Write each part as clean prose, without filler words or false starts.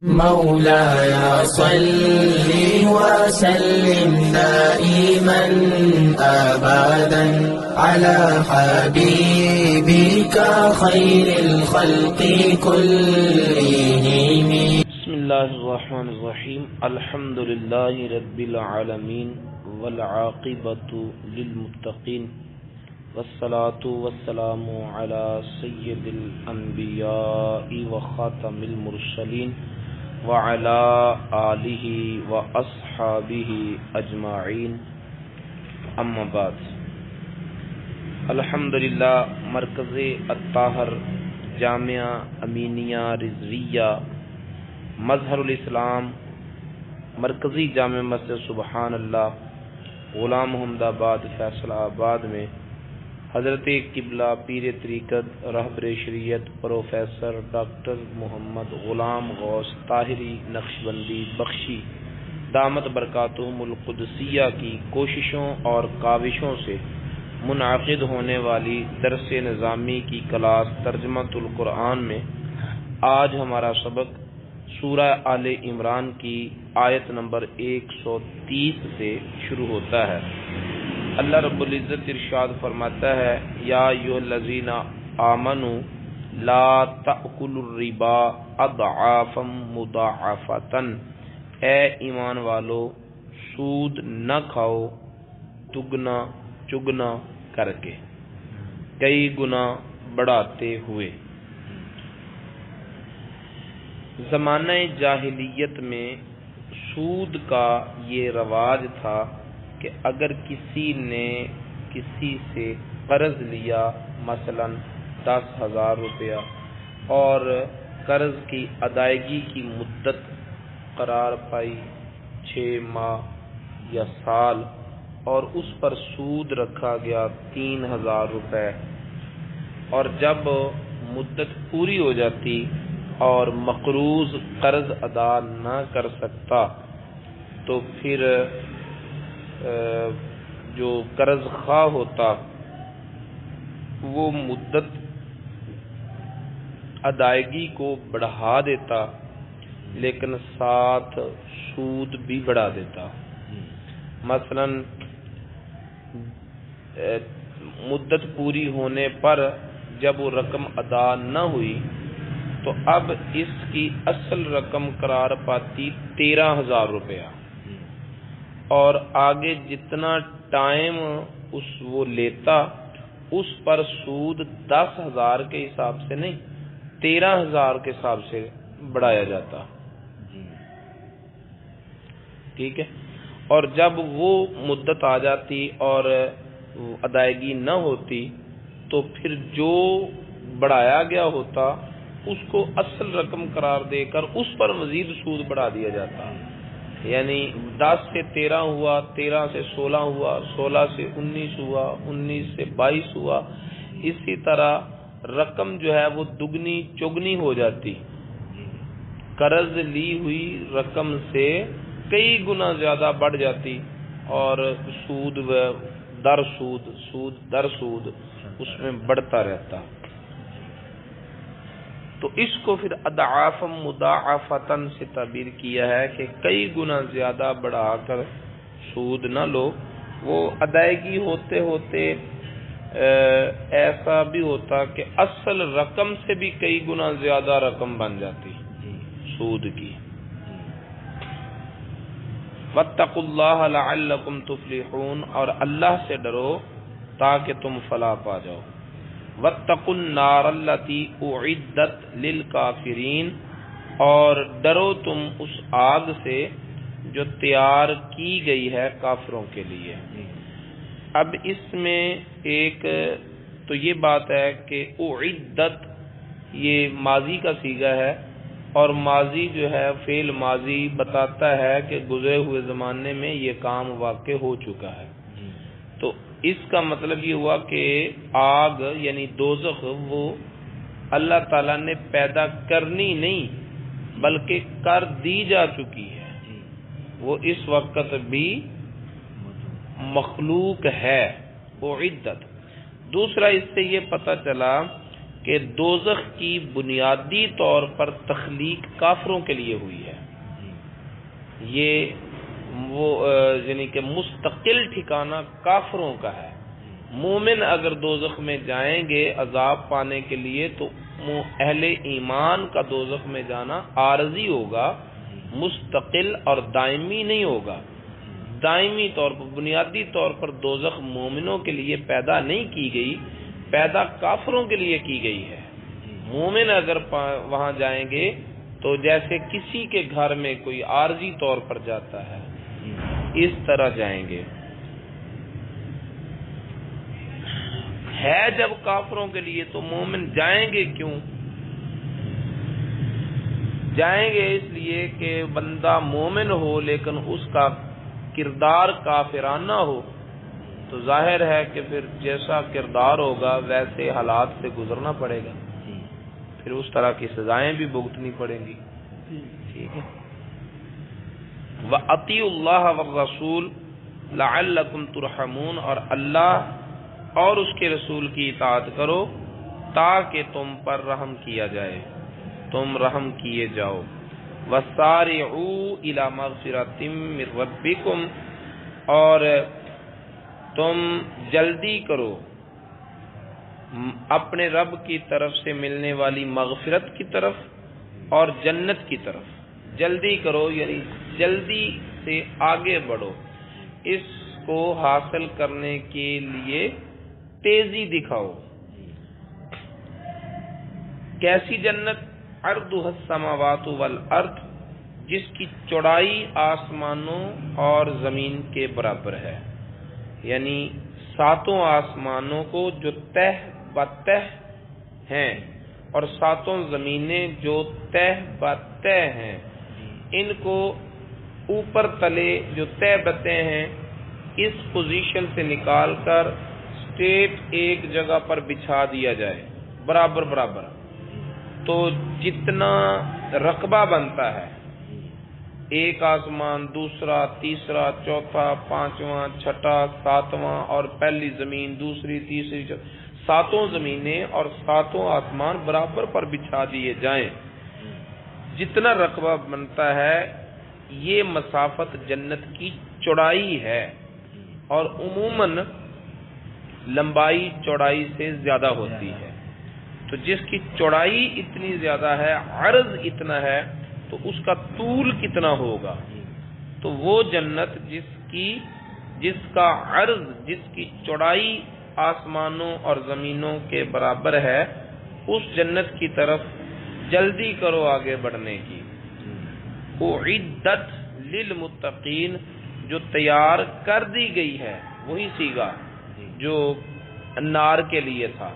مولاي صل وسلم دائما أبدا على حبيبك خير الخلق كلهم. بسم الله الرحمن الرحيم. الحمد لله رب العالمين والعاقبة للمتقين والصلاة والسلام على سيد الأنبياء وخاتم المرسلين وعلى آلہ وأصحابہ اجمعین. اما بعد، الحمدللہ مرکز الطاہر جامعہ امینیہ رضویہ مظہر الاسلام مرکزی جامع مسجد سبحان اللہ غلام محمد آباد فیصلہ آباد میں حضرت قبلہ پیر طریقت رہبر شریعت پروفیسر ڈاکٹر محمد غلام غوث طاہری نقشبندی بخشی دامت برکاتہم القدسیہ کی کوششوں اور کاوشوں سے منعقد ہونے والی درس نظامی کی کلاس ترجمۃ القرآن میں آج ہمارا سبق سورہ آل عمران کی آیت نمبر 130 سے شروع ہوتا ہے. اللہ رب العزت ارشاد فرماتا ہے، یا ایھا الذین آمنوا لا تأکلوا الربا اضعافا مضاعفۃ، اے ایمان والو سود نہ کھاؤ دگنا چگنا کر کے، کئی گنا بڑھاتے ہوئے. زمانہ جاہلیت میں سود کا یہ رواج تھا کہ اگر کسی نے کسی سے قرض لیا، مثلا 10,000 روپیہ، اور قرض کی ادائیگی کی مدت قرار پائی 6 ماہ یا سال، اور اس پر سود رکھا گیا 3,000 روپے، اور جب مدت پوری ہو جاتی اور مقروض قرض ادا نہ کر سکتا تو پھر جو قرض خواہ ہوتا وہ مدت ادائیگی کو بڑھا دیتا، لیکن ساتھ سود بھی بڑھا دیتا. مثلا مدت پوری ہونے پر جب وہ رقم ادا نہ ہوئی تو اب اس کی اصل رقم قرار پاتی 13,000 روپیہ، اور آگے جتنا ٹائم وہ لیتا اس پر سود 10,000 کے حساب سے نہیں 13,000 کے حساب سے بڑھایا جاتا. ٹھیک ہے. اور جب وہ مدت آ جاتی اور ادائیگی نہ ہوتی تو پھر جو بڑھایا گیا ہوتا اس کو اصل رقم قرار دے کر اس پر مزید سود بڑھا دیا جاتا. یعنی 10 سے 13 ہوا، 13 سے 16 ہوا، 16 سے 19 ہوا، 19 سے 22 ہوا. اسی طرح رقم جو ہے وہ دگنی چگنی ہو جاتی، قرض لی ہوئی رقم سے کئی گنا زیادہ بڑھ جاتی، اور سود در سود اس میں بڑھتا رہتا. تو اس کو پھر اضعافا مضاعفۃ سے تعبیر کیا ہے کہ کئی گنا زیادہ بڑھا کر سود نہ لو. وہ ادائیگی ہوتے ہوتے ایسا بھی ہوتا کہ اصل رقم سے بھی کئی گنا زیادہ رقم بن جاتی سود کی. واتقوا اللہ لعلکم تفلحون، اور اللہ سے ڈرو تاکہ تم فلاح پا جاؤ. واتقوا النار التی اعدت للکافرین، اور ڈرو تم اس آگ سے جو تیار کی گئی ہے کافروں کے لیے. اب اس میں ایک تو یہ بات ہے کہ اعدت یہ ماضی کا صیغہ ہے، اور ماضی جو ہے فعل ماضی بتاتا ہے کہ گزرے ہوئے زمانے میں یہ کام واقع ہو چکا ہے. تو اس کا مطلب یہ ہوا کہ آگ یعنی دوزخ وہ اللہ تعالیٰ نے پیدا کرنی نہیں بلکہ کر دی جا چکی ہے، وہ اس وقت بھی مخلوق ہے. اعدت. دوسرا اس سے یہ پتہ چلا کہ دوزخ کی بنیادی طور پر تخلیق کافروں کے لیے ہوئی ہے. یہ وہ یعنی کہ مستقل ٹھکانہ کافروں کا ہے. مومن اگر دوزخ میں جائیں گے عذاب پانے کے لیے تو اہل ایمان کا دوزخ میں جانا عارضی ہوگا، مستقل اور دائمی نہیں ہوگا. دائمی طور پر بنیادی طور پر دوزخ مومنوں کے لیے پیدا نہیں کی گئی، پیدا کافروں کے لیے کی گئی ہے. مومن اگر وہاں جائیں گے تو جیسے کسی کے گھر میں کوئی عارضی طور پر جاتا ہے اس طرح جائیں گے. ہے جب کافروں کے لیے تو مومن جائیں گے کیوں؟ جائیں گے اس لیے کہ بندہ مومن ہو لیکن اس کا کردار کافرانہ ہو تو ظاہر ہے کہ پھر جیسا کردار ہوگا ویسے حالات سے گزرنا پڑے گا، پھر اس طرح کی سزائیں بھی بھگتنی پڑیں گی. ٹھیک ہے. وَأَطِيعُوا اللَّهَ وَالرَّسُولَ لَعَلَّكُمْ تُرْحَمُونَ، اور اللہ اور اس کے رسول کی اطاعت کرو تاکہ تم پر رحم کیا جائے، تم رحم کیے جاؤ. وَسَارِعُوا إِلَى مَغْفِرَةٍ مِّن رَّبِّكُمْ، اور تم جلدی کرو اپنے رب کی طرف سے ملنے والی مغفرت کی طرف اور جنت کی طرف. جلدی کرو یعنی جلدی سے آگے بڑھو، اس کو حاصل کرنے کے لیے تیزی دکھاؤ. کیسی جنت؟ عرضها السماوات والارض، جس کی چوڑائی آسمانوں اور زمین کے برابر ہے. یعنی ساتوں آسمانوں کو جو تہ بتہ ہیں اور ساتوں زمینیں جو تہ بتہ ہیں، ان کو اوپر تلے جو تہ بتے ہیں اس پوزیشن سے نکال کر اسٹریٹ ایک جگہ پر بچھا دیا جائے برابر برابر، تو جتنا رقبہ بنتا ہے، ایک آسمان، دوسرا، تیسرا، چوتھا، پانچواں، چھٹا، ساتواں اور پہلی زمین، دوسری، تیسری، ساتوں زمینیں اور ساتوں آسمان برابر پر بچھا دیے جائیں، جتنا رقبہ بنتا ہے یہ مسافت جنت کی چوڑائی ہے، اور عموماً لمبائی چوڑائی سے زیادہ ہوتی ہے. تو جس کی چوڑائی اتنی زیادہ ہے، عرض اتنا ہے، تو اس کا طول کتنا ہوگا؟ تو وہ جنت جس کا عرض، جس کی چوڑائی آسمانوں اور زمینوں کے برابر ہے، اس جنت کی طرف جلدی کرو آگے بڑھنے کی. اعدت للمتقین، جو تیار کر دی گئی ہے، وہی صیغہ جو النار کے لیے تھا،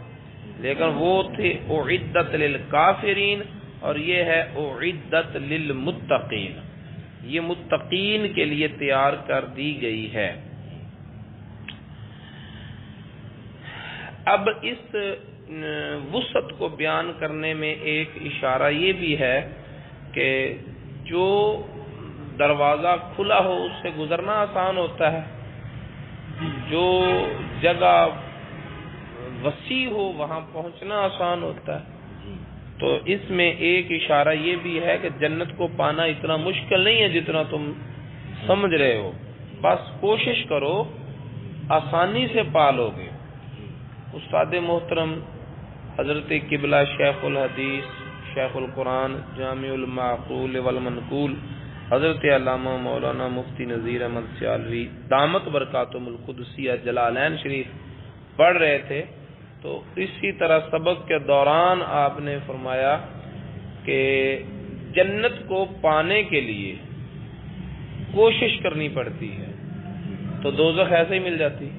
لیکن وہ تھے اعدت للکافرین، اور یہ ہے اعدت للمتقین، یہ متقین کے لیے تیار کر دی گئی ہے. اب اس وسعت کو بیان کرنے میں ایک اشارہ یہ بھی ہے کہ جو دروازہ کھلا ہو اس سے گزرنا آسان ہوتا ہے، جو جگہ وسیع ہو وہاں پہنچنا آسان ہوتا ہے. تو اس میں ایک اشارہ یہ بھی ہے کہ جنت کو پانا اتنا مشکل نہیں ہے جتنا تم سمجھ رہے ہو، بس کوشش کرو آسانی سے پالو گے. استاد محترم حضرت قبلہ شیخ الحدیث، شیخ القرآن، جامع المعقول والمنقول، حضرت علامہ مولانا مفتی نذیر احمد سیالوی دامت برکاتہم القدسیہ جلالین شریف پڑھ رہے تھے، تو اسی طرح سبق کے دوران آپ نے فرمایا کہ جنت کو پانے کے لیے کوشش کرنی پڑتی ہے، تو دوزخ ایسے ہی مل جاتی.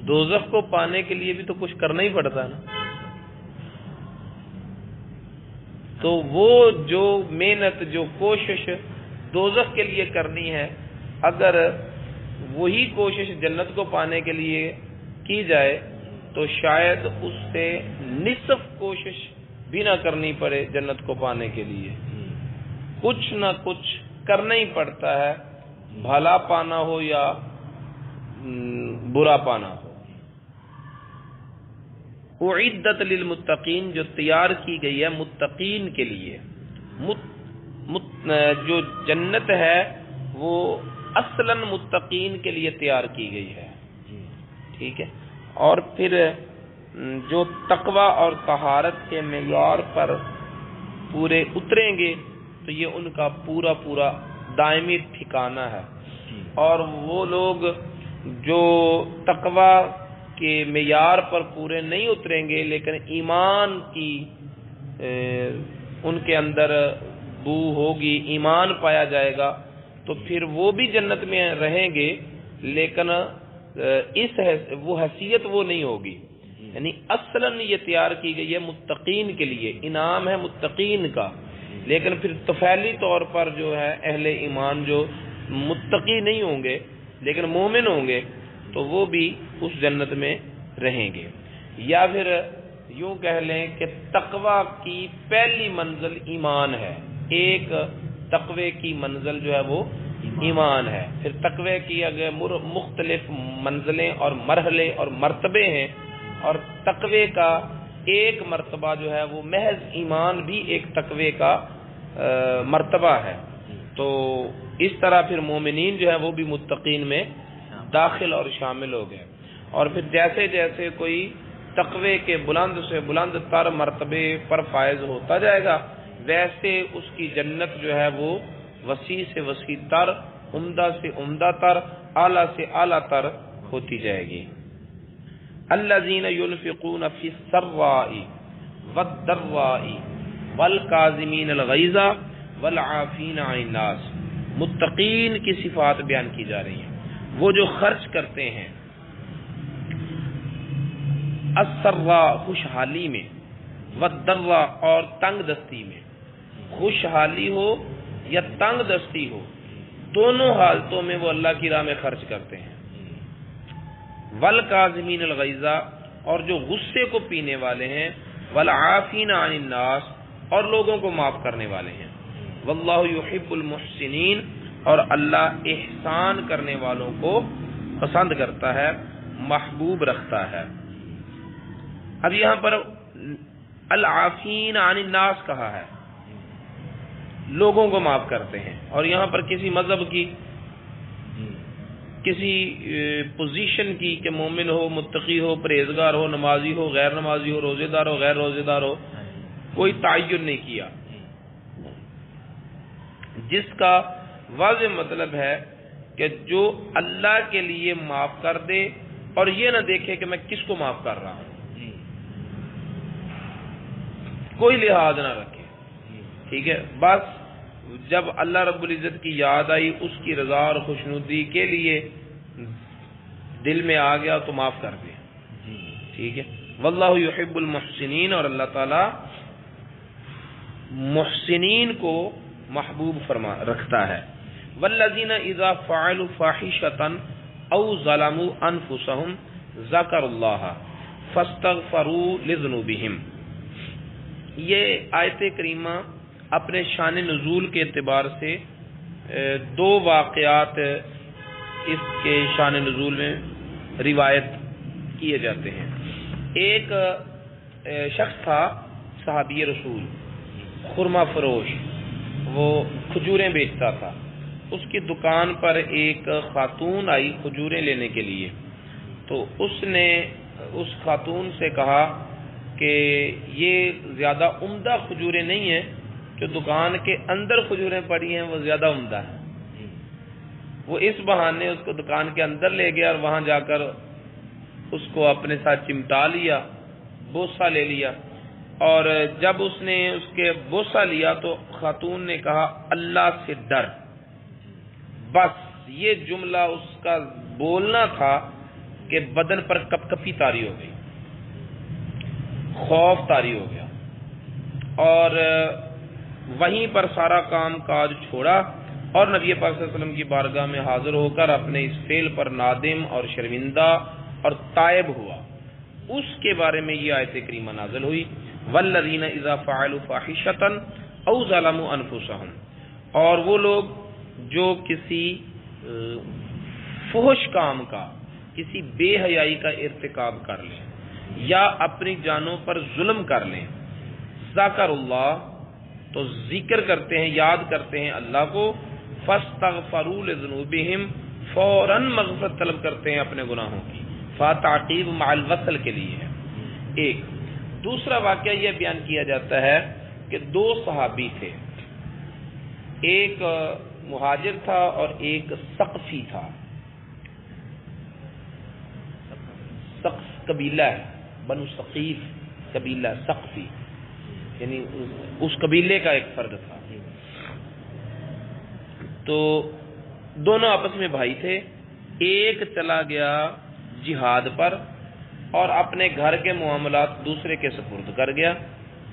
دوزخ کو پانے کے لیے بھی تو کچھ کرنا ہی پڑتا نا. تو وہ جو محنت، جو کوشش دوزخ کے لیے کرنی ہے، اگر وہی کوشش جنت کو پانے کے لیے کی جائے تو شاید اس سے نصف کوشش بھی نہ کرنی پڑے جنت کو پانے کے لیے. کچھ نہ کچھ کرنا ہی پڑتا ہے، بھلا پانا ہو یا برا پانا ہو. اعدت للمتقین، جو تیار کی گئی ہے متقین کے لیے. جو جنت ہے وہ اصلاً متقین کے لیے تیار کی گئی ہے. ٹھیک ہے. اور پھر جو تقوی اور طہارت کے معیار پر پورے اتریں گے تو یہ ان کا پورا پورا دائمی ٹھکانہ ہے. اور وہ لوگ جو تقوی کے معیار پر پورے نہیں اتریں گے لیکن ایمان کی ان کے اندر بو ہوگی، ایمان پایا جائے گا، تو پھر وہ بھی جنت میں رہیں گے لیکن وہ حیثیت وہ نہیں ہوگی. یعنی اصلاً یہ تیار کی گئی ہے متقین کے لیے، انعام ہے متقین کا، لیکن پھر تفیلی طور پر جو ہے اہل ایمان جو متقی نہیں ہوں گے لیکن مومن ہوں گے تو وہ بھی اس جنت میں رہیں گے. یا پھر یوں کہہ لیں کہ تقوی کی پہلی منزل ایمان ہے. ایک تقوی کی منزل جو ہے وہ ایمان ہے. پھر تقوی کی اگر مختلف منزلیں اور مرحلے اور مرتبے ہیں، اور تقوی کا ایک مرتبہ جو ہے وہ محض ایمان بھی ایک تقوی کا مرتبہ ہے. تو اس طرح پھر مومنین جو ہے وہ بھی متقین میں داخل اور شامل ہو گئے. اور پھر جیسے جیسے کوئی تقوی کے بلند سے بلند تر مرتبے پر فائز ہوتا جائے گا ویسے اس کی جنت جو ہے وہ وسیع سے وسیع تر، عمدہ سے عمدہ تر، اعلیٰ سے اعلیٰ تر ہوتی جائے گی. الذین ينفقون فی السراء والضراء والکاظمین الغیظ والعافین عن الناس. متقین کی صفات بیان کی جا رہی ہیں، وہ جو خرچ کرتے ہیں السراء خوشحالی میں، والضراء اور تنگ دستی میں. خوشحالی ہو یا تنگ دستی ہو، دونوں حالتوں میں وہ اللہ کی راہ میں خرچ کرتے ہیں. والکاظمین الغیظ، اور جو غصے کو پینے والے ہیں، والعافین عن الناس، اور لوگوں کو معاف کرنے والے ہیں. واللہ یحب المحسنین، اور اللہ احسان کرنے والوں کو پسند کرتا ہے، محبوب رکھتا ہے. اب یہاں پر العافین عن الناس کہا ہے، لوگوں کو معاف کرتے ہیں. اور یہاں پر کسی مذہب کی، کسی پوزیشن کی کہ مومن ہو، متقی ہو، پرہیزگار ہو، نمازی ہو، غیر نمازی ہو، روزے دار ہو، غیر روزے دار ہو، کوئی تعین نہیں کیا. جس کا واضح مطلب ہے کہ جو اللہ کے لیے معاف کر دے اور یہ نہ دیکھے کہ میں کس کو معاف کر رہا ہوں، کوئی لحاظ نہ رکھے. ٹھیک ہے، بس جب اللہ رب العزت کی یاد آئی، اس کی رضا اور خوشنودی کے لیے دل میں آ گیا تو معاف کر دیا. ٹھیک ہے. واللہ یحب المحسنین، اور اللہ تعالی محسنین کو محبوب رکھتا ہے. والذین اذا فعلوا فاحشۃ او ظلموا انفسهم ذکروا اللہ فاستغفروا لذنوبہم. یہ آیت کریمہ اپنے شان نزول کے اعتبار سے دو واقعات اس کے شان نزول میں روایت کیے جاتے ہیں. ایک شخص تھا صحابی رسول، خرما فروش، وہ کھجوریں بیچتا تھا. اس کی دکان پر ایک خاتون آئی کھجوریں لینے کے لیے، تو اس نے اس خاتون سے کہا کہ یہ زیادہ عمدہ کھجوریں نہیں ہیں، جو دکان کے اندر کھجوریں پڑی ہیں وہ زیادہ عمدہ ہیں. وہ اس بہانے اس کو دکان کے اندر لے گیا اور وہاں جا کر اس کو اپنے ساتھ چمٹا لیا، بوسہ لے لیا. اور جب اس نے اس کے بوسہ لیا تو خاتون نے کہا اللہ سے ڈر. بس یہ جملہ اس کا بولنا تھا کہ بدن پر کپ کپی طاری ہو گئی، خوف طاری ہو گیا، اور وہیں پر سارا کام کاج چھوڑا اور نبی پاک صلی اللہ علیہ وسلم کی بارگاہ میں حاضر ہو کر اپنے اس فعل پر نادم اور شرمندہ اور تائب ہوا. اس کے بارے میں یہ آیت کریمہ نازل ہوئی، والذین اذا فعلوا فاحشۃ او ظلموا انفسهم. اور وہ لوگ جو کسی فحش کام کا، کسی بے حیائی کا ارتکاب کر لیں، یا اپنی جانوں پر ظلم کر لیں، ذکر اللہ تو ذکر کرتے ہیں، یاد کرتے ہیں اللہ کو، فاستغفروا لذنوبہم فوراً مغفرت طلب کرتے ہیں اپنے گناہوں کی، فاتعقیب مع الوصل کے لیے ہے۔ ایک دوسرا واقعہ یہ بیان کیا جاتا ہے کہ دو صحابی تھے، ایک مہاجر تھا اور ایک ثقفی تھا۔ ثقف قبیلہ ہے، بنو ثقیف قبیلہ، ثقفی یعنی اس قبیلے کا ایک فرد تھا۔ تو دونوں آپس میں بھائی تھے، ایک چلا گیا جہاد پر اور اپنے گھر کے معاملات دوسرے کے سپرد کر گیا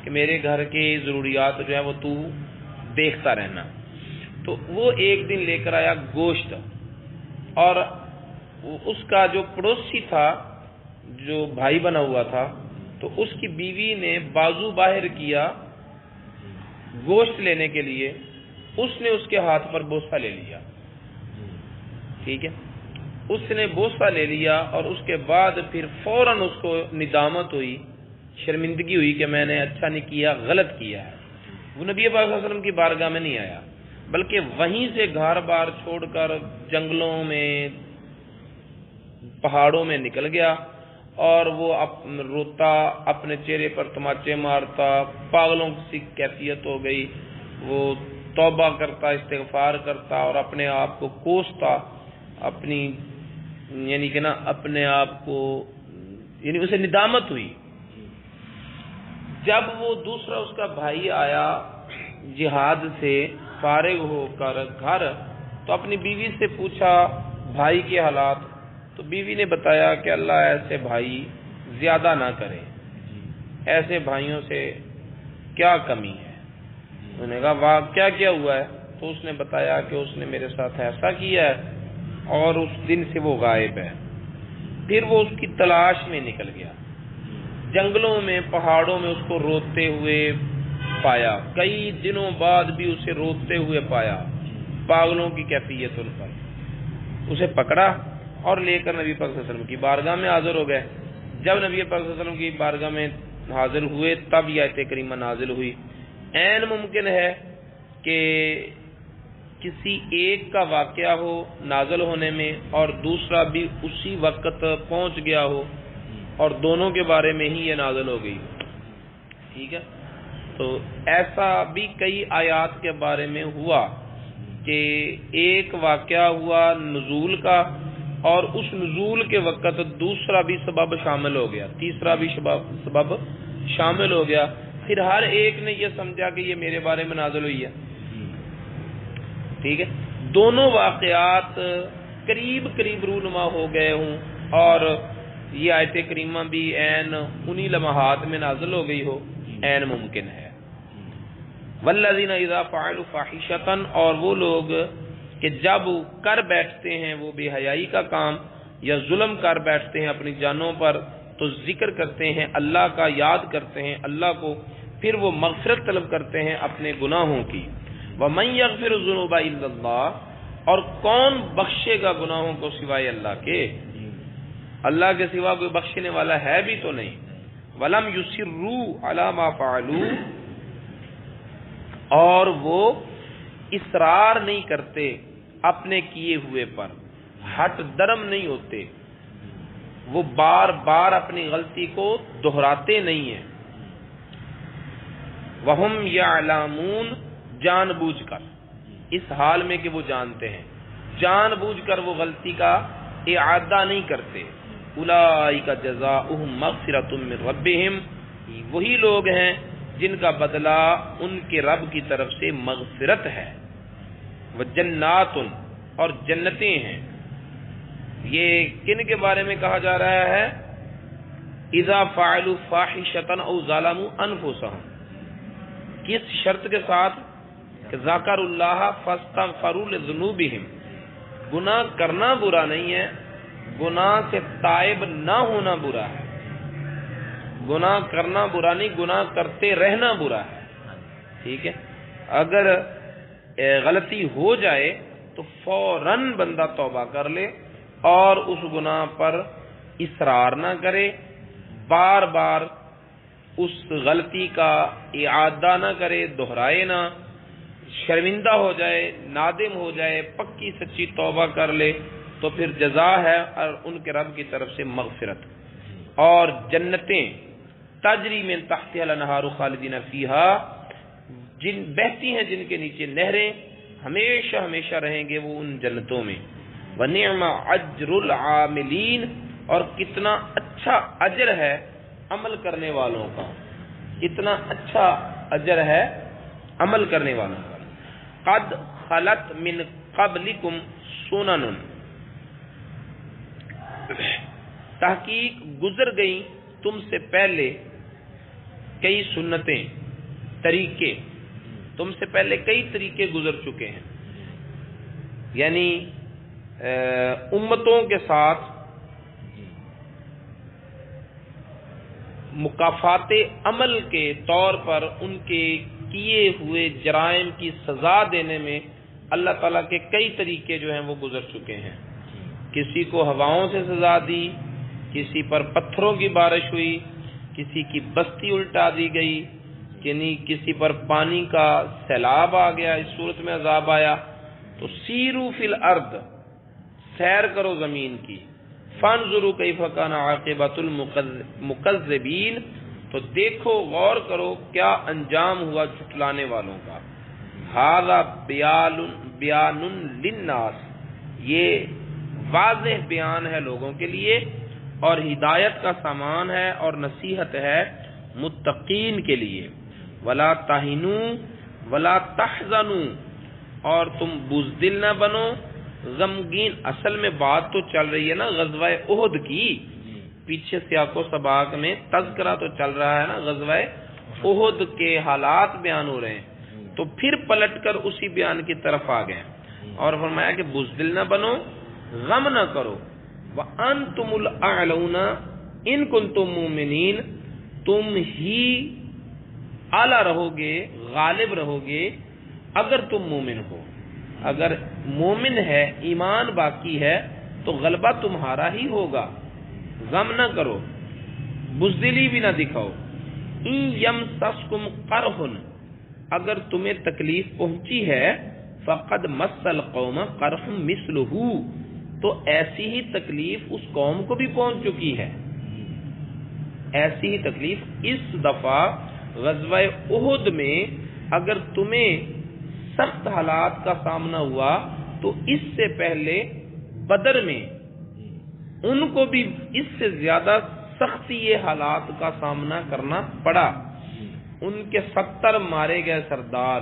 کہ میرے گھر کی ضروریات جو ہے وہ تو دیکھتا رہنا۔ تو وہ ایک دن لے کر آیا گوشت، اور اس کا جو پڑوسی تھا، جو بھائی بنا ہوا تھا، تو اس کی بیوی نے بازو باہر کیا گوشت لینے کے لیے، اس نے اس کے ہاتھ پر بوسہ لے لیا، ٹھیک ہے، اس نے بوسہ لے لیا، اور اس کے بعد پھر فوراً اس کو ندامت ہوئی، شرمندگی ہوئی کہ میں نے اچھا نہیں کیا، غلط کیا ہے۔ وہ نبی پاک صلی اللہ علیہ وسلم کی بارگاہ میں نہیں آیا، بلکہ وہیں سے گھر بار چھوڑ کر جنگلوں میں، پہاڑوں میں نکل گیا، اور وہ روتا، اپنے چہرے پر تماچے مارتا، پاگلوں کی کیفیت ہو گئی، وہ توبہ کرتا، استغفار کرتا اور اپنے آپ کو کوستا، اپنی یعنی کہ نا اپنے آپ کو، یعنی اسے ندامت ہوئی۔ جب وہ دوسرا اس کا بھائی آیا جہاد سے فارغ ہو کر گھر، تو اپنی بیوی سے پوچھا بھائی کے حالات، تو بیوی نے بتایا کہ اللہ ایسے بھائی زیادہ نہ کرے، ایسے بھائیوں سے کیا کمی ہے؟ انہوں نے کہا واہ کیا کیا ہوا ہے؟ تو اس نے بتایا کہ اس نے میرے ساتھ ایسا کیا ہے، اور اس دن سے وہ غائب ہے۔ پھر وہ اس کی تلاش میں نکل گیا، جنگلوں میں، پہاڑوں میں اس کو روتے ہوئے پایا، کئی دنوں بعد بھی اسے روتے ہوئے پایا، پاگلوں کی کیفیت ان پر۔ اسے پکڑا اور لے کر نبی پاک صلی اللہ علیہ وسلم کی بارگاہ میں حاضر ہو گئے۔ جب نبی پاک صلی اللہ علیہ وسلم کی بارگاہ میں حاضر ہوئے تب یہ آیت کریمہ نازل ہوئی۔ عین ممکن ہے کہ کسی ایک کا واقعہ ہو نازل ہونے میں اور دوسرا بھی اسی وقت پہنچ گیا ہو اور دونوں کے بارے میں ہی یہ نازل ہو گئی، ٹھیک ہے۔ تو ایسا بھی کئی آیات کے بارے میں ہوا کہ ایک واقعہ ہوا نزول کا، اور اس نزول کے وقت دوسرا بھی سبب شامل ہو گیا، تیسرا بھی سبب شامل ہو گیا، پھر ہر ایک نے یہ سمجھا کہ یہ میرے بارے میں نازل ہوئی ہے، ٹھیک ہے۔ دونوں واقعات قریب قریب رونما ہو گئے ہوں، اور یہ آیت کریمہ بھی عین انہی لمحات میں نازل ہو گئی ہو، عین ممکن ہے۔ والذین اذا فعلوا فاحشۃ، اور وہ لوگ کہ جب کر بیٹھتے ہیں وہ بے حیائی کا کام یا ظلم کر بیٹھتے ہیں اپنی جانوں پر، تو ذکر کرتے ہیں اللہ کا، یاد کرتے ہیں اللہ کو، پھر وہ مغفرت طلب کرتے ہیں اپنے گناہوں کی۔ وَمَن يَغْفِرُ الذُّنُوبَ إِلَّا اللَّهُ، اور کون بخشے گا گناہوں کو سوائے اللہ کے؟ اللہ کے سوا کوئی بخشنے والا ہے بھی تو نہیں۔ وَلَمْ يُصِرُّوا عَلَى مَا فَعَلُوا، اور وہ اصرار نہیں کرتے اپنے کیے ہوئے پر، ہٹ درم نہیں ہوتے، وہ بار بار اپنی غلطی کو دہراتے نہیں ہیں۔ وَهُمْ يَعْلَمُونَ، جان بوجھ کر، اس حال میں کہ وہ جانتے ہیں، جان بوجھ کر وہ غلطی کا اعادہ نہیں کرتے۔ اولئک جزاؤہم مغفرۃ من ربہم، وہی لوگ ہیں جن کا بدلہ ان کے رب کی طرف سے مغفرت ہے۔ وجنات، اور جنتیں ہیں۔ یہ کن کے بارے میں کہا جا رہا ہے؟ اذا فعلوا فاحشۃ او ظلموا انفسهم، کس شرط کے ساتھ؟ کہ ذکر اللہ فاستغفروا لذنوبہم، گناہ کرنا برا نہیں ہے، گناہ سے تائب نہ ہونا برا ہے۔ گناہ کرنا برا نہیں، گناہ کرتے رہنا برا ہے، ٹھیک ہے۔ اگر غلطی ہو جائے تو فوراً بندہ توبہ کر لے اور اس گناہ پر اصرار نہ کرے، بار بار اس غلطی کا اعادہ نہ کرے، دہرائے نہ، شرمندہ ہو جائے، نادم ہو جائے، پکی سچی توبہ کر لے، تو پھر جزا ہے اور ان کے رب کی طرف سے مغفرت اور جنتیں تجری من تحتها الانہار خالدین فیہا، جن بہتی ہیں جن کے نیچے نہریں، ہمیشہ ہمیشہ رہیں گے وہ ان جنتوں میں۔ وَنِعْمَ أَجْرُ الْعَامِلِينَ، اور کتنا اچھا اجر ہے عمل کرنے والوں کا، کتنا اچھا اجر ہے عمل کرنے والوں کا۔ قَدْ خَلَتْ مِن قَبْلِكُمْ سُنَنٌ، تحقیق گزر گئی تم سے پہلے کئی سنتیں، طریقے، تم سے پہلے کئی طریقے گزر چکے ہیں، یعنی امتوں کے ساتھ مکافات عمل کے طور پر ان کے کیے ہوئے جرائم کی سزا دینے میں اللہ تعالیٰ کے کئی طریقے جو ہیں وہ گزر چکے ہیں۔ کسی کو ہواؤں سے سزا دی، کسی پر پتھروں کی بارش ہوئی، کسی کی بستی الٹا دی گئی، یعنی کسی پر پانی کا سیلاب آ گیا، اس صورت میں عذاب آیا۔ تو سیرو فی الارض، سیر کرو زمین کی، فانظروا کیف کان عاقبۃ المکذبین، تو دیکھو غور کرو کیا انجام ہوا جھٹلانے والوں کا۔ ھذا بیان للناس، یہ واضح بیان ہے لوگوں کے لیے اور ہدایت کا سامان ہے اور نصیحت ہے متقین کے لیے۔ ولا تہنوا ولا تحزنوا، اور تم بزدل نہ بنو، غمگین۔ اصل میں بات تو چل رہی ہے نا غزوہ احد کی، پیچھے سیاق و سباق میں تذکرہ تو چل رہا ہے نا، غزوہ احد کے حالات بیان ہو رہے ہیں، تو پھر پلٹ کر اسی بیان کی طرف آ گئے اور فرمایا کہ بزدل نہ بنو، غم نہ کرو۔ وَأَنْتُمُ الْأَعْلَوْنَ إِن كُنتُم مُؤْمِنِينَ، تم ہی اعلیٰ رہو گے، غالب رہو گے اگر تم مومن ہو۔ اگر مومن ہے، ایمان باقی ہے، تو غلبہ تمہارا ہی ہوگا۔ غم نہ کرو، بزدلی بھی نہ دکھاؤ۔ إِن يَمْسَسْكُمْ قَرْحٌ، اگر تمہیں تکلیف پہنچی ہے، فَقَدْ مَسَّ الْقَوْمَ قَرْحٌ مِثْلُهُ، تو ایسی ہی تکلیف اس قوم کو بھی پہنچ چکی ہے۔ ایسی ہی تکلیف اس دفعہ غزوہ احد میں اگر تمہیں سخت حالات کا سامنا ہوا تو اس سے پہلے بدر میں ان کو بھی اس سے زیادہ سختی یہ حالات کا سامنا کرنا پڑا۔ ان کے 70 مارے گئے سردار،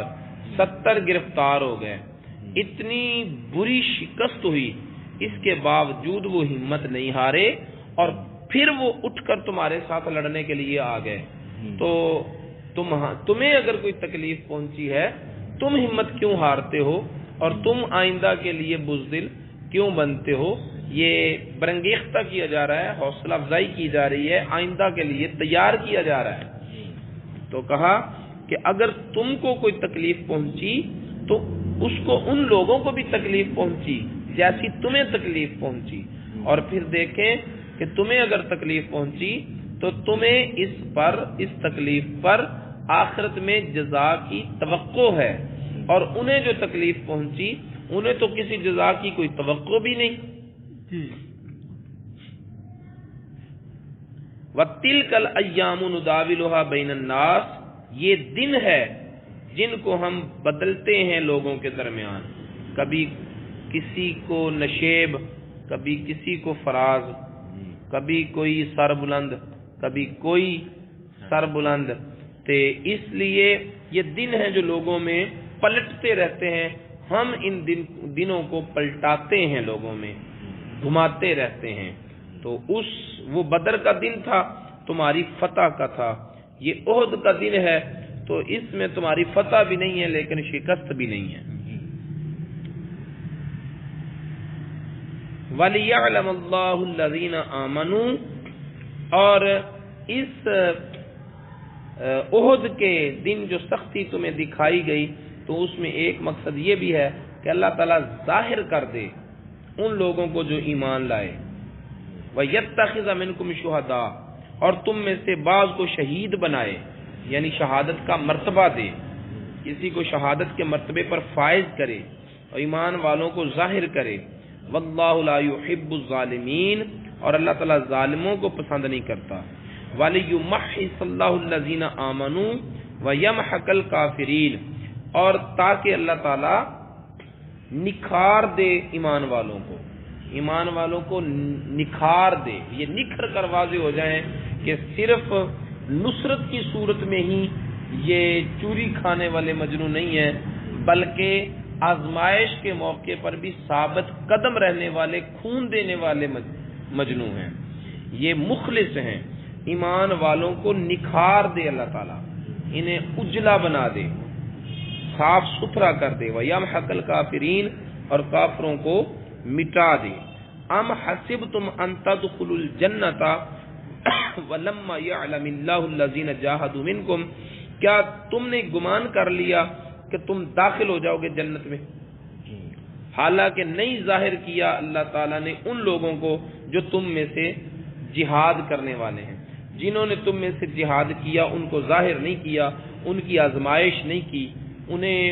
70 گرفتار ہو گئے، اتنی بری شکست ہوئی، اس کے باوجود وہ ہمت نہیں ہارے اور پھر وہ اٹھ کر تمہارے ساتھ لڑنے کے لیے آ گئے۔ تو تمہیں اگر کوئی تکلیف پہنچی ہے، تم ہمت کیوں ہارتے ہو اور تم آئندہ کے لیے بزدل کیوں بنتے ہو؟ یہ برانگیختہ کیا جا رہا ہے، حوصلہ افزائی کی جا رہی ہے، آئندہ کے لیے تیار کیا جا رہا ہے۔ تو کہا کہ اگر تم کو کوئی تکلیف پہنچی تو اس کو ان لوگوں کو بھی تکلیف پہنچی جیسی تمہیں تکلیف پہنچی، اور پھر دیکھیں کہ تمہیں اگر تکلیف پہنچی تو تمہیں اس تکلیف پر آخرت میں جزا کی توقع ہے، اور انہیں جو تکلیف پہنچی انہیں تو کسی جزا کی کوئی توقع بھی نہیں۔ وَتِلْكَ الْأَيَّامُ نُدَاوِلُهَا بَيْنَ النَّاسِ، یہ دن ہے جن کو ہم بدلتے ہیں لوگوں کے درمیان، کبھی کسی کو نشیب، کبھی کسی کو فراز، کبھی کوئی سر بلند، کبھی کوئی سر بلند، تے اس لیے یہ دن ہیں جو لوگوں میں پلٹتے رہتے ہیں، ہم ان دنوں کو پلٹاتے ہیں، لوگوں میں گھماتے رہتے ہیں۔ تو وہ بدر کا دن تھا، تمہاری فتح کا تھا، یہ احد کا دن ہے، تو اس میں تمہاری فتح بھی نہیں ہے لیکن شکست بھی نہیں ہے۔ وَلِيَعْلَمَ اللَّهُ الَّذِينَ آمَنُوا، اور اس احد کے دن جو سختی تمہیں دکھائی گئی تو اس میں ایک مقصد یہ بھی ہے کہ اللہ تعالیٰ ظاہر کر دے ان لوگوں کو جو ایمان لائے، وَيَتَّخِذَ مِنْكُمْ شُهَدَاءَ، اور تم میں سے بعض کو شہید بنائے، یعنی شہادت کا مرتبہ دے، کسی کو شہادت کے مرتبے پر فائز کرے اور ایمان والوں کو ظاہر کرے۔ واللہ لا يحب الظالمین، اور اللہ تعالیٰ ظالموں کو پسند نہیں کرتا۔ وَلِيُمَحِّصَ اللَّهُ الَّذِينَ آمَنُوا وَيَمْحَقَ الْكَافِرِينَ، اور تاکہ اللہ تعالیٰ نکھار دے ایمان والوں کو، ایمان والوں کو نکھار دے، یہ نکھر کر واضح ہو جائیں کہ صرف نصرت کی صورت میں ہی یہ چوری کھانے والے مجنو نہیں ہیں، بلکہ آزمائش کے موقع پر بھی ثابت قدم رہنے والے، خون دینے والے مجنو ہیں، یہ مخلص ہیں۔ ایمان والوں کو نکھار دے اللہ تعالیٰ، انہیں اجلا بنا دے، صاف ستھرا کر دے۔ وَيَمْحَقَ الْكَافِرِينَ، اور کافروں کو مٹا دے۔ ام حسبتم ان تدخلوا الجنۃ ولما يعلم الله الذين جاهدوا منكم، کیا تم نے گمان کر لیا کہ تم داخل ہو جاؤ گے جنت میں، حالانکہ نہیں ظاہر کیا اللہ تعالیٰ نے ان لوگوں کو جو تم میں سے جہاد کرنے والے ہیں، جنہوں نے تم میں سے جہاد کیا ان کو ظاہر نہیں کیا، ان کی آزمائش نہیں کی، انہیں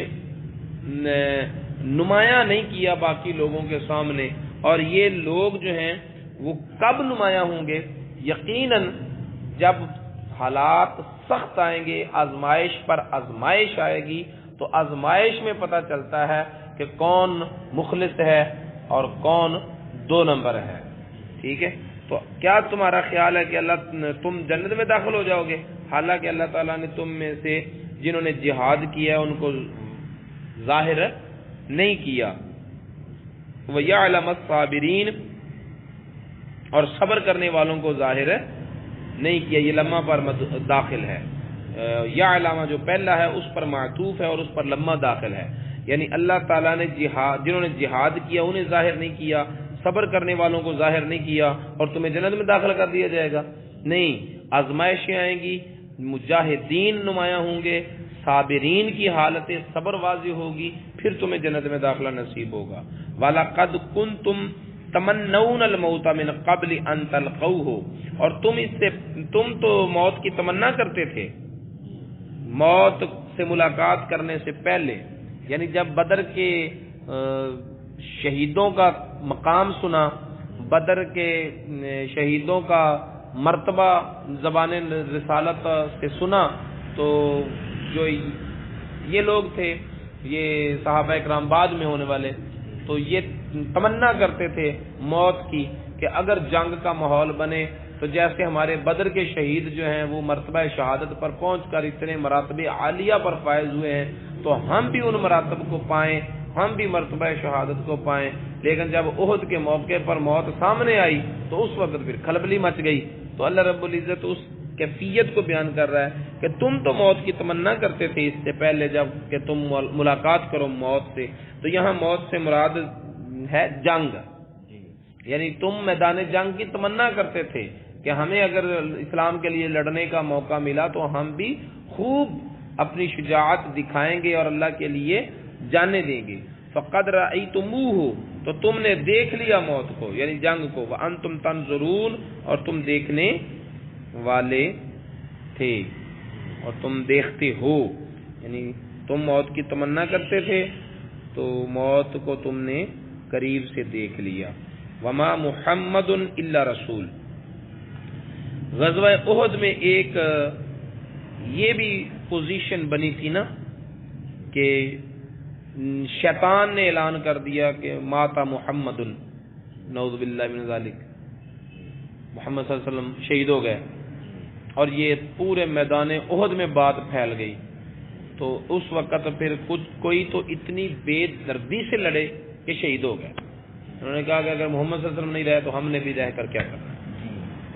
نمایاں نہیں کیا باقی لوگوں کے سامنے۔ اور یہ لوگ جو ہیں وہ کب نمایاں ہوں گے؟ یقیناً جب حالات سخت آئیں گے، آزمائش پر آزمائش آئے گی، تو آزمائش میں پتہ چلتا ہے کہ کون مخلص ہے اور کون دو نمبر ہے۔ ٹھیک ہے، تو کیا تمہارا خیال ہے کہ تم جنت میں داخل ہو جاؤ گے، حالانکہ اللہ تعالیٰ نے تم میں سے جنہوں نے جہاد کیا ان کو ظاہر نہیں کیا۔ وَيَعْلَمَ الصَّابِرِينَ، اور صبر کرنے والوں کو ظاہر نہیں کیا، یہ لمحہ پر داخل ہے۔ یعلم جو پہلا ہے اس پر معطوف ہے اور اس پر لمحہ داخل ہے، یعنی اللہ تعالیٰ نے جنہوں نے جہاد کیا انہیں ظاہر نہیں کیا، صبر کرنے والوں کو ظاہر نہیں کیا اور تمہیں جنت میں داخل کر دیا جائے گا؟ نہیں، آزمائشیں آئیں گی، مجاہدین نمایاں ہوں گے، صابرین کی حالت صبر واضح ہوگی، پھر تمہیں جنت میں داخلہ نصیب ہوگا۔ وَلَقَدْ كُنْتُمْ تَمَنَّوْنَ الْمَوْتَ مِنْ قَبْلِ أَنْ تَلْقَوْهُ، اور تم تو موت کی تمنا کرتے تھے موت سے ملاقات کرنے سے پہلے، یعنی جب بدر کے شہیدوں کا مقام سنا، بدر کے شہیدوں کا مرتبہ زبان رسالت سے سنا، تو جو یہ لوگ تھے، یہ صحابہ اکرام بعد میں ہونے والے، تو یہ تمنا کرتے تھے موت کی کہ اگر جنگ کا ماحول بنے تو جیسے ہمارے بدر کے شہید جو ہیں وہ مرتبہ شہادت پر پہنچ کر اتنے مراتب عالیہ پر فائز ہوئے ہیں، تو ہم بھی ان مراتب کو پائیں، ہم بھی مرتبہ شہادت کو پائیں۔ لیکن جب احد کے موقع پر موت سامنے آئی تو اس وقت پھر کھلبلی مچ گئی۔ تو اللہ رب العزت اس کیفیت کو بیان کر رہا ہے کہ تم تو موت کی تمنا کرتے تھے اس سے پہلے جب کہ تم ملاقات کرو موت سے، تو یہاں موت سے مراد ہے جنگ، یعنی تم میدان جنگ کی تمنا کرتے تھے کہ ہمیں اگر اسلام کے لیے لڑنے کا موقع ملا تو ہم بھی خوب اپنی شجاعت دکھائیں گے اور اللہ کے لیے جانے دیں گے۔ فَقَدْ رَأَيْتُمُوهُ، تو تم نے دیکھ لیا موت کو، یعنی جنگ کو، وَأَنْتُمْ تَنْظُرُونَ، اور تم دیکھنے والے تھے اور تم دیکھتے ہو، یعنی تم موت کی تمنا کرتے تھے تو موت کو تم نے قریب سے دیکھ لیا۔ وَمَا مُحَمَّدٌ إِلَّا رَسُولٌ، غزوہ احد میں ایک یہ بھی پوزیشن بنی تھی نا کہ شیطان نے اعلان کر دیا کہ ماتا محمد، نعوذ باللہ من ذالک، محمد صلی اللہ علیہ وسلم شہید ہو گئے، اور یہ پورے میدان احد میں بات پھیل گئی۔ تو اس وقت پھر کوئی تو اتنی بے دردی سے لڑے کہ شہید ہو گئے، انہوں نے کہا کہ اگر محمد صلی اللہ علیہ وسلم نہیں رہے تو ہم نے بھی رہ کر کیا کرنا،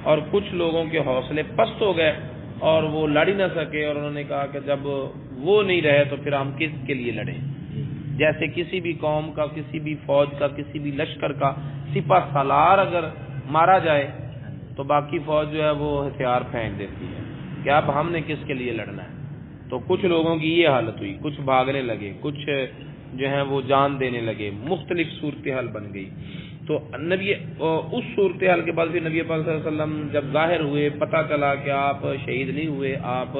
اور کچھ لوگوں کے حوصلے پست ہو گئے اور وہ لڑ ہی نہ سکے، اور انہوں نے کہا کہ جب وہ نہیں رہے تو پھر ہم کس کے لیے لڑیں؟ جیسے کسی بھی قوم کا، کسی بھی فوج کا، کسی بھی لشکر کا سپہ سالار اگر مارا جائے تو باقی فوج جو ہے وہ ہتھیار پھینک دیتی ہے کہ اب ہم نے کس کے لیے لڑنا ہے۔ تو کچھ لوگوں کی یہ حالت ہوئی، کچھ بھاگنے لگے، کچھ جو ہیں وہ جان دینے لگے، مختلف صورتحال بن گئی۔ تو نبی اس صورتحال کے بعد پھر نبی پاک صلی اللہ علیہ وسلم جب ظاہر ہوئے، پتہ چلا کہ آپ شہید نہیں ہوئے، آپ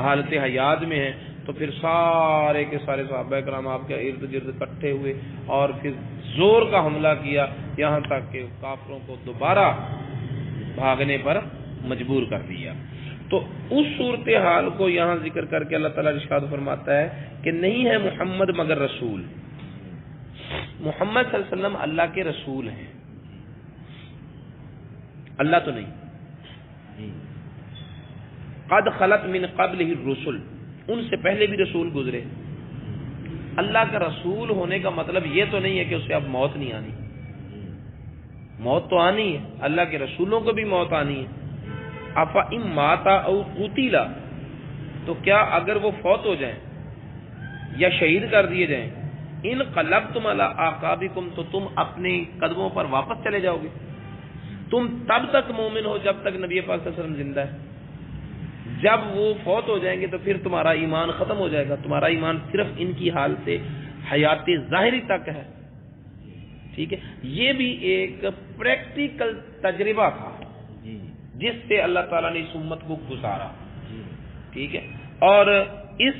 حالت حیات میں ہیں، تو پھر سارے کے سارے صحابہ کرام آپ کے ارد گرد اکٹھے ہوئے اور پھر زور کا حملہ کیا، یہاں تک کہ کافروں کو دوبارہ بھاگنے پر مجبور کر دیا۔ تو اس صورتحال کو یہاں ذکر کر کے اللہ تعالیٰ ارشاد فرماتا ہے کہ نہیں ہے محمد مگر رسول، محمد صلی اللہ علیہ وسلم اللہ کے رسول ہیں، اللہ تو نہیں۔ قد خلت من قبلہ الرسل، ان سے پہلے بھی رسول گزرے۔ اللہ کا رسول ہونے کا مطلب یہ تو نہیں ہے کہ اسے اب موت نہیں آنی، موت تو آنی ہے، اللہ کے رسولوں کو بھی موت آنی ہے۔ افإن مات او قتل، تو کیا اگر وہ فوت ہو جائیں یا شہید کر دیے جائیں، انقلبتم علی اعقابکم، تو تم اپنے قدموں پر واپس چلے جاؤ گے۔ تم تب تک مومن ہو جب تک نبی پاک صلی اللہ علیہ وسلم زندہ ہے، جب وہ فوت ہو جائیں گے تو پھر تمہارا ایمان ختم ہو جائے گا، تمہارا ایمان صرف ان کی حال سے حیات ظاہری تک ہے۔ ٹھیک ہے، یہ بھی ایک پریکٹیکل تجربہ تھا جس سے اللہ تعالیٰ نے اس امت کو گزارا۔ ٹھیک ہے، اور اس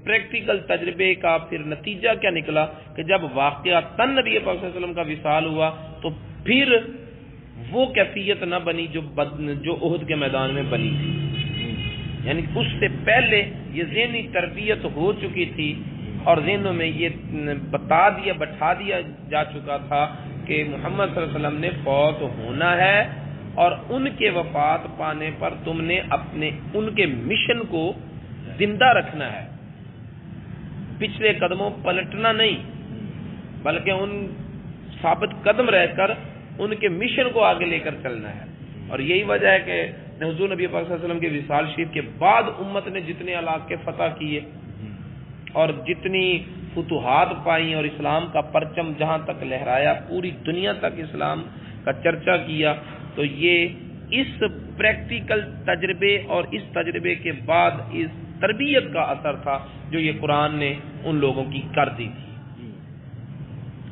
پریکٹیکل تجربے کا پھر نتیجہ کیا نکلا کہ جب واقعہ نبی پاک صلی اللہ علیہ وسلم کا وصال ہوا تو پھر وہ کیفیت نہ بنی جو احد کے میدان میں بنی تھی، یعنی اس سے پہلے یہ ذہنی تربیت ہو چکی تھی اور ذہنوں میں یہ بٹھا دیا جا چکا تھا کہ محمد صلی اللہ علیہ وسلم نے فوت ہونا ہے اور ان کے وفات پانے پر تم نے ان کے مشن کو زندہ رکھنا ہے، پچھلے قدموں پلٹنا نہیں، بلکہ ان ثابت قدم رہ کر ان کے مشن کو آگے لے کر چلنا ہے۔ اور یہی وجہ ہے کہ حضور نبی پاک صلی اللہ علیہ وسلم کے وصال شریف کے بعد امت نے جتنے علاقے فتح کیے اور جتنی فتوحات پائیں اور اسلام کا پرچم جہاں تک لہرایا، پوری دنیا تک اسلام کا چرچا کیا، تو یہ اس پریکٹیکل تجربے اور اس تجربے کے بعد اس تربیت کا اثر تھا جو یہ قرآن نے ان لوگوں کی کر دی تھی۔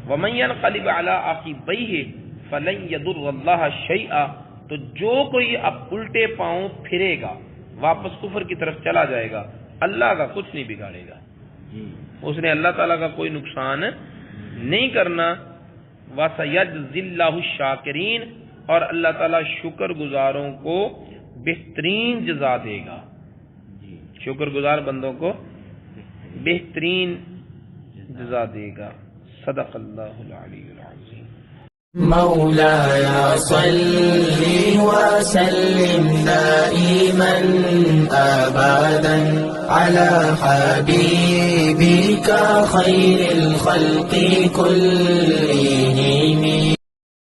وَمَن يَنقَلِبْ عَلَىٰ عَقِبَيْهِ فَلَن يَضُرَّ اللَّهَ شَيْئًا، تو جو کوئی اب الٹے پاؤں پھرے گا، واپس کفر کی طرف چلا جائے گا، اللہ کا کچھ نہیں بگاڑے گا، اس نے اللہ تعالیٰ کا کوئی نقصان نہیں کرنا۔ وَسَيَجْزِي اللَّهُ الشَّاكِرِينَ، اور اللہ تعالیٰ شکر گزاروں کو بہترین جزا دے گا، شکر گزار بندوں کو بہترین جزا دے گا۔ صدق اللہ العلی العظیم۔ مولاي صل وسلم دائما أبدا على حبيبك خير الخلق كلهم